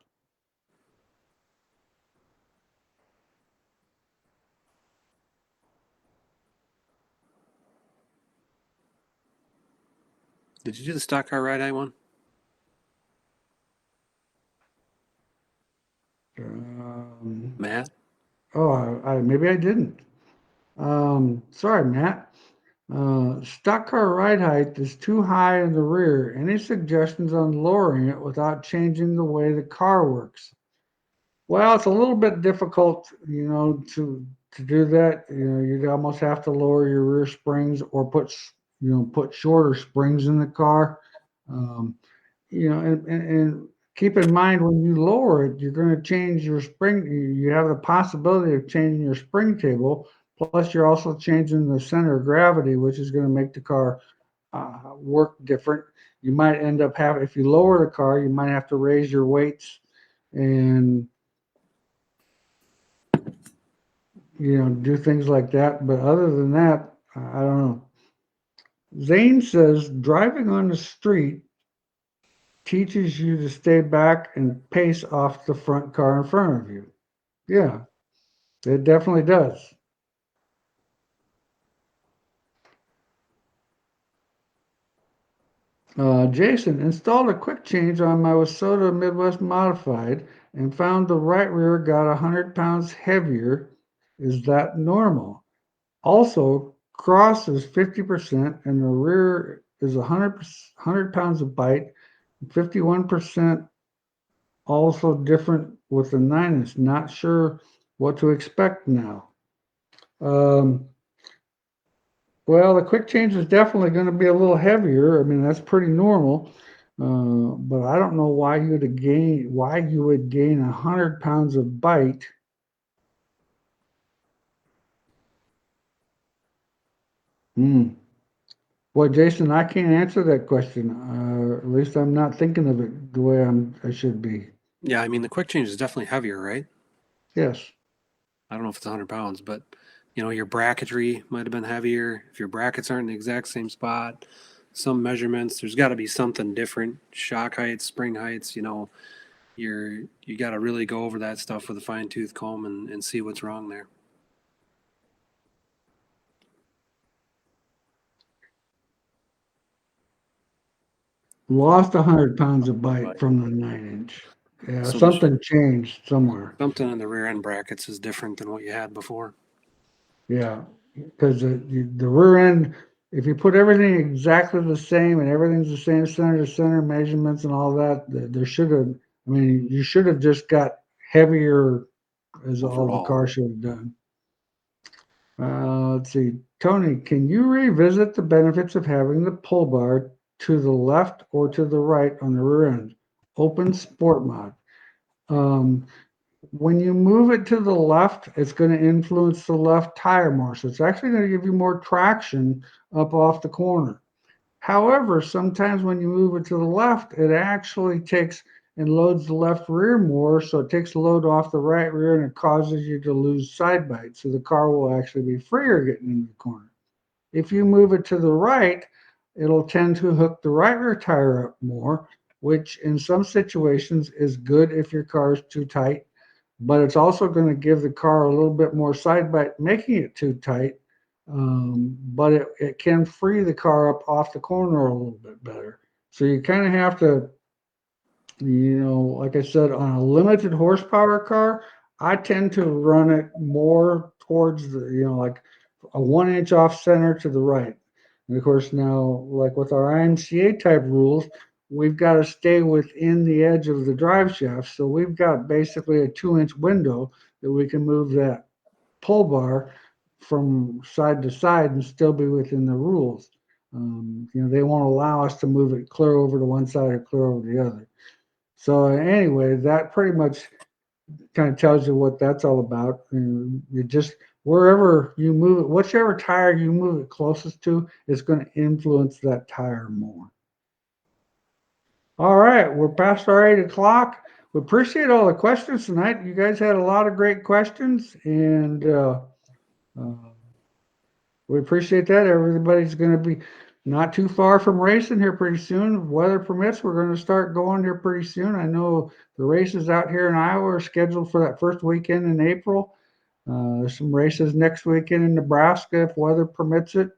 Did you do the stock car ride I won? Matt? Oh, maybe I didn't. Sorry, Matt. Stock car ride height is too high in the rear. Any suggestions on lowering it without changing the way the car works? Well, it's a little bit difficult, to do that. You'd almost have to lower your rear springs or put shorter springs in the car. Um, and keep in mind when you lower it, you're going to change your spring. You have the possibility of changing your spring table. Plus, you're also changing the center of gravity, which is going to make the car work different. You might end up having, if you lower the car, you might have to raise your weights and do things like that. But other than that, I don't know. Zane says driving on the street teaches you to stay back and pace off the front car in front of you. Yeah, it definitely does. Jason installed a quick change on my Wasota Midwest Modified and found the right rear got 100 pounds heavier. Is that normal? Also, cross is 50% and the rear is 100 pounds of bite, 51% also different with the 9-inch. Not sure what to expect now. Um, well, the quick change is definitely going to be a little heavier. I mean, that's pretty normal. But I don't know why you would gain 100 pounds of bite. Hmm. Well, Jason, I can't answer that question. At least I'm not thinking of it the way I should be. Yeah, I mean, the quick change is definitely heavier, right? Yes. I don't know if it's 100 pounds, but your bracketry might have been heavier. If your brackets aren't in the exact same spot, some measurements, there's got to be something different. Shock heights, spring heights, you got to really go over that stuff with a fine tooth comb and see what's wrong there. Lost 100 pounds of bite from the 9-inch. Yeah, So something changed somewhere. something in the rear end brackets is different than what you had before. Yeah, because the rear end, if you put everything exactly the same and everything's the same center to center measurements and all that, there should have, I mean, you should have just got heavier as all the Overall. car should have done. Let's see. Tony, can you revisit the benefits of having the pull bar to the left or to the right on the rear end? Open sport mod. Um, when you move it to the left, it's going to influence the left tire more. So it's actually going to give you more traction up off the corner. However, sometimes when you move it to the left, it actually takes and loads the left rear more. So it takes load off the right rear and it causes you to lose side bite. So the car will actually be freer getting into the corner. If you move it to the right, it'll tend to hook the right rear tire up more, which in some situations is good if your car is too tight, but it's also going to give the car a little bit more side bite, making it too tight. But it can free the car up off the corner a little bit better. So you kind of have to, like I said, on a limited horsepower car, I tend to run it more towards the, like a 1 inch off center to the right. And of course, now, like with our IMCA type rules, we've got to stay within the edge of the drive shaft. So we've got basically a 2-inch window that we can move that pull bar from side to side and still be within the rules. They won't allow us to move it clear over to one side or clear over the other. So anyway, that pretty much kind of tells you what that's all about. And you just wherever you move it, whichever tire you move it closest to is going to influence that tire more. All right, we're past our 8 o'clock. We appreciate all the questions tonight. You guys had a lot of great questions, and we appreciate that. Everybody's going to be not too far from racing here pretty soon. If weather permits, we're going to start going here pretty soon. I know the races out here in Iowa are scheduled for that first weekend in April. There's some races next weekend in Nebraska if weather permits it.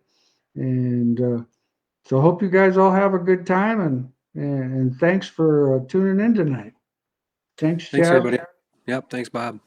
And so hope you guys all have a good time, and thanks for tuning in tonight. Thanks, Thanks, Chad. everybody. Yep. Thanks, Bob.